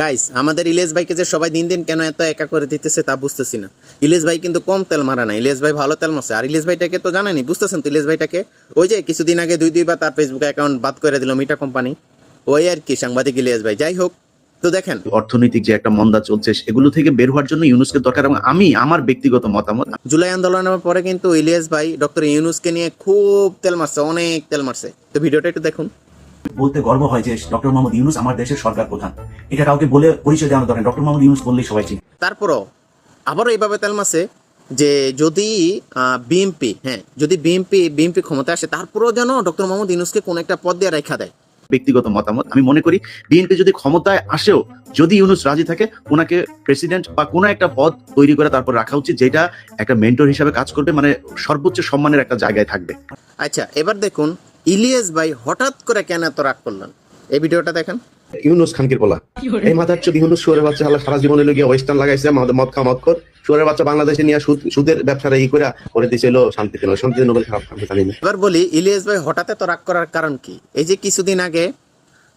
Guys, আমাদের ইলিয়াস ভাইকে যে সবাই দিন দিন কেন এত একা করে দিতেছে তা বুঝতেছি না। ইলিয়াস ভাই কিন্তু কম তেল মারা না, ইলিয়াস ভাই ভালো তেল মারছে। আর ইলিয়াস ভাইটাকে তো জানেনি, বুঝতেছেন তো ইলিয়াস ভাইটাকে? ওই যে কিছুদিন আগে দুইবার তার ফেসবুক অ্যাকাউন্ট বাদ করে দিল মিটা কোম্পানি, ওই আর কি সাংবাদিক ইলিয়াস ভাই। যাই হোক, তো দেখেন অর্থনৈতিক যে একটা মন্দা চলছে এগুলো থেকে বের হওয়ার জন্য ইউনূসকে দরকার। এবং আমি আমার ব্যক্তিগত মতামত, জুলাই আন্দোলনের পরে কিন্তু ইলিয়াস ভাই ডক্টর ইউনূসকে নিয়ে খুব তেল মারছে, অনেক তেল মারছে। তো ভিডিওটা একটু দেখুন। বলতে গর্ব হয় যে ডক্টর মোহাম্মদ ইউনূস আমার দেশের সরকার প্রধান। এটা কাউকে বলে পরিচয় দেওয়ার দরকার। ডক্টর মোহাম্মদ ইউনূস বললেই সবাই চিনে। তারপরও আবারও এইভাবে তেল মারছে যে যদি বিএনপি ক্ষমতা আসে, তারপরেও যেন ডক্টর মোহাম্মদ ইউনূসকে কোন একটা পদ দিয়ে রেখা দেয়। ব্যক্তিগত মতামত, আমি মনে করি বিএনপি যদি ক্ষমতায় আসেও যদি ইউনূস রাজি থাকে, ওনাকে প্রেসিডেন্ট বা কোনো একটা পদ তৈরি করে তারপর রাখা উচিত, যেটা একটা মেন্টর হিসাবে কাজ করবে, মানে সর্বোচ্চ সম্মানের একটা জায়গায় থাকবে। আচ্ছা, এবার দেখুন ইলিয়াস ভাই হঠাৎ করে কেন এত রাগ করলেন, এই ভিডিওটা দেখেন। ইউনূস খানকে বলা এই মাথার চোদ ইউনূস শুয়োরের বাচ্চা হালা সারা জীবনে গিয়ে ওয়েস্টার্ন লাগাইছে, মদ খা মদ কর শুয়োরের বাচ্চা বাংলাদেশে নিয়ে সুদের ব্যবসাটা করে দিয়েছিল শান্তিতে নোবেল খারাপ জানি না। এবার বলি ইলিয়াস ভাই হঠাৎ এত রাগ করার কারণ কি? এই যে কিছুদিন আগে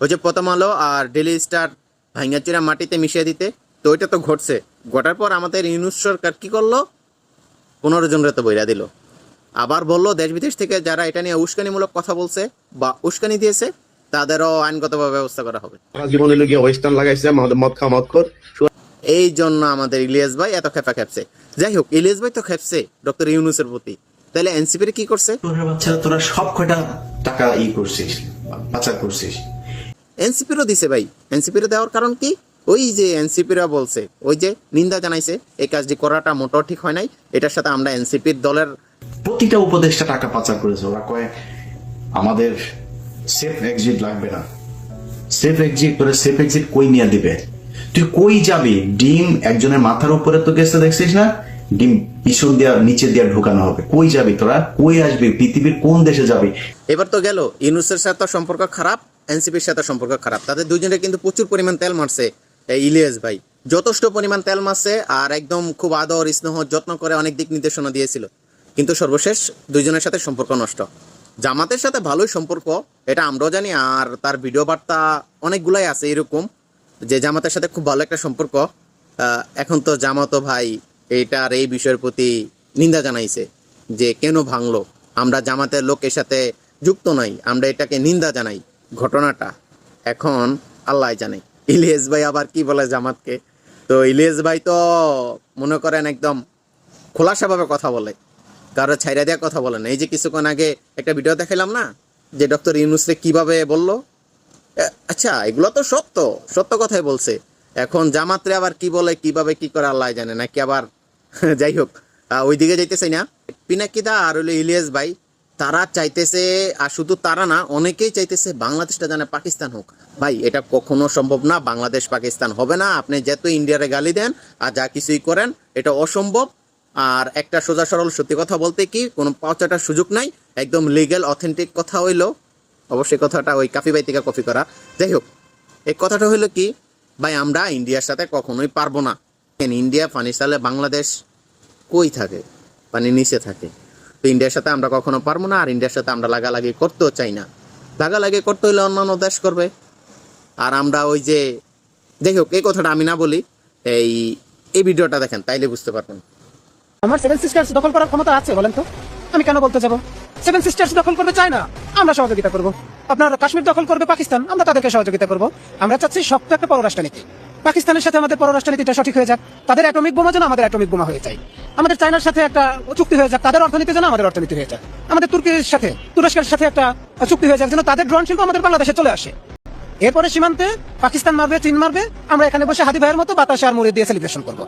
ওই যে প্রথম আলো আর ডেইলি স্টার ভাঙ্গাচুরা মাটিতে মিশিয়ে দিতে, তো ওইটা তো ঘটছে। ঘটার পর আমাদের ইউনূস সরকার কি করলো? 15 জনের তো বইরা দিল। আবার বললো দেশ বিদেশ থেকে যারা এটা নিয়ে উস্কানিমূলক কথা বলছে বা উস্কানি দিয়েছে তাদেরও আইনগতভাবে ব্যবস্থা করা হবে। সারা জীবনে গিয়ে ওয়েস্টার্ন লাগাইছে, মদ খা মদ কর। এই জন্য আমাদের ইলিয়াস ভাই এত খেপছে। যাই হোক, ইলিয়াস ভাই তো খেপছে ডক্টর ইউনূসের প্রতি, তাহলে এনসিপির কি করছে? বাচ্চারা তোরা সব কয়টা টাকা করছিস, পাচার করছিস। এনসিপিরও দিছে ভাই। এনসিপিরও দেওয়ার কারণ কি? ওই যে এনসিপিরা বলছে, ওই যে নিন্দা জানাইছে এই কাজটি করাটা মোটেও ঠিক হয় নাই, এটার সাথে আমরা এনসিপির দলের প্রতিটা উপদেষ্টা টাকা পাচার করেছে। ওরা কয় আমাদের সেফ এক্সিট লাগবে না। সেফ এক্সিট কই নিয়ে দিবে? তুই কই যাবি? ডিম একজনের মাথার উপরে তো গেছে, দেখছিস না? ডিম পিছন দিয়া নিচে দিয়া ঢুকানো হবে। কই যাবি তোরা? কই আসবি? পৃথিবীর কোন দেশে যাবি? এবার তো গেল ইউনূসের সাথে সম্পর্ক খারাপ, এনসিপির সাথে সম্পর্ক খারাপ। তাদের দুজনের কিন্তু প্রচুর পরিমাণ তেল মারছে এই ইলিয়াস ভাই, যথেষ্ট পরিমাণ তেল মারছে। আর একদম খুব আদর স্নেহ যত্ন করে অনেক দিক নির্দেশনা দিয়েছিল, কিন্তু সর্বশেষ দুইজনের সাথে সম্পর্ক নষ্ট। জামাতের সাথে ভালোই সম্পর্ক, এটা আমরাও জানি। আর তার ভিডিও বার্তা অনেকগুলাই আছে এরকম যে জামাতের সাথে খুব ভালো একটা সম্পর্ক। এখন তো জামাতও ভাই এইটার এই বিষয়ের প্রতি নিন্দা জানাইছে যে কেন ভাঙলো, আমরা জামাতের লোকের সাথে যুক্ত নাই, আমরা এটাকে নিন্দা জানাই। ঘটনাটা এখন আল্লাহ জানে ইলিয়াস ভাই আবার কি বলে জামাতকে। তো ইলিয়াস ভাই তো মনে করেন একদম খোলাসাভাবে কথা বলে, কারো ছাইরা দেওয়া কথা বলে না। এই যে কিছুক্ষণ আগে একটা ভিডিও দেখালাম না, যে ডক্টর ইউনূসকে কিভাবে বললো। আচ্ছা, এগুলো তো সত্য কথাই বলছে। এখন জামাতরে আবার কি বলে, কিভাবে কি করে আল্লাহ জানে, নাকি আবার যাই হোক ওইদিকে যাইতেছে না। পিনাকিদা আর হইলো ইলিয়াস ভাই তারা চাইতেছে, আর শুধু তারা না, অনেকেই চাইতেছে বাংলাদেশটা জানে পাকিস্তান হোক। ভাই এটা কখনো সম্ভব না, বাংলাদেশ পাকিস্তান হবে না। আপনি যেত ইন্ডিয়ারে গালি দেন আর যা কিছুই করেন, এটা অসম্ভব। আর একটা সোজা সরল সত্যি কথা বলতে কি, কোনো পাওচাটার সুযোগ নাই, একদম লিগ্যাল অথেন্টিক কথা হইলো। অবশ্যই কথাটা ওই কাফি ভাই থেকে কপি করা। যাই হোক, এই কথাটা হইলো কি, ভাই আমরা ইন্ডিয়ার সাথে কখনোই পারবো না। ইন্ডিয়া পানি সালে বাংলাদেশ কই থাকে? পানি নিচে থাকে। তো ইন্ডিয়ার সাথে আমরা কখনো পারবো না, আর ইন্ডিয়ার সাথে আমরা লাগালাগি করতেও চাই না। লাগালাগি করতে হইলে অন্যান্য দেশ করবে। আর আমরা ওই যে, যাই হোক, এই কথাটা আমি না বলি, এই ভিডিওটা দেখেন তাইলে বুঝতে পারবেন। আমার সেভেন সিস্টার্স দখল করার ক্ষমতা আছে বলেন তো? আমি কেন বলতে যাব? সেভেন সিস্টার্স দখল করবে চায়না, আমরা সহযোগিতা করব। আপনার কাশ্মীর দখল করবে পাকিস্তান, আমরা তাদেরকে সহযোগিতা করব। আমরা চাচ্ছি শক্ত একটা পররাষ্ট্রনীতি। পাকিস্তানের সাথে আমাদের পররাষ্ট্রনীতিটা সঠিক হয়ে যাক, তাদের অ্যাটমিক বোমা যেন আমাদের অ্যাটমিক বোমা হয়ে যায়। আমাদের চায়নার সাথে একটা চুক্তি হয়ে যাক, তাদের অর্থনীতি যেন আমাদের অর্থনীতি হয়ে যাক। আমাদের তুরস্কের সাথে একটা চুক্তি হয়ে যাক, যেন তাদের ড্রোন শিল্প আমাদের বাংলাদেশে চলে আসে। এরপরে সীমান্তে পাকিস্তান মারবে, চীন মারবে, আমরা এখানে বসে হাদি ভাইয়ের মতো বাতাসে আর মুড়ি দিয়ে সেলিব্রেশন করবো।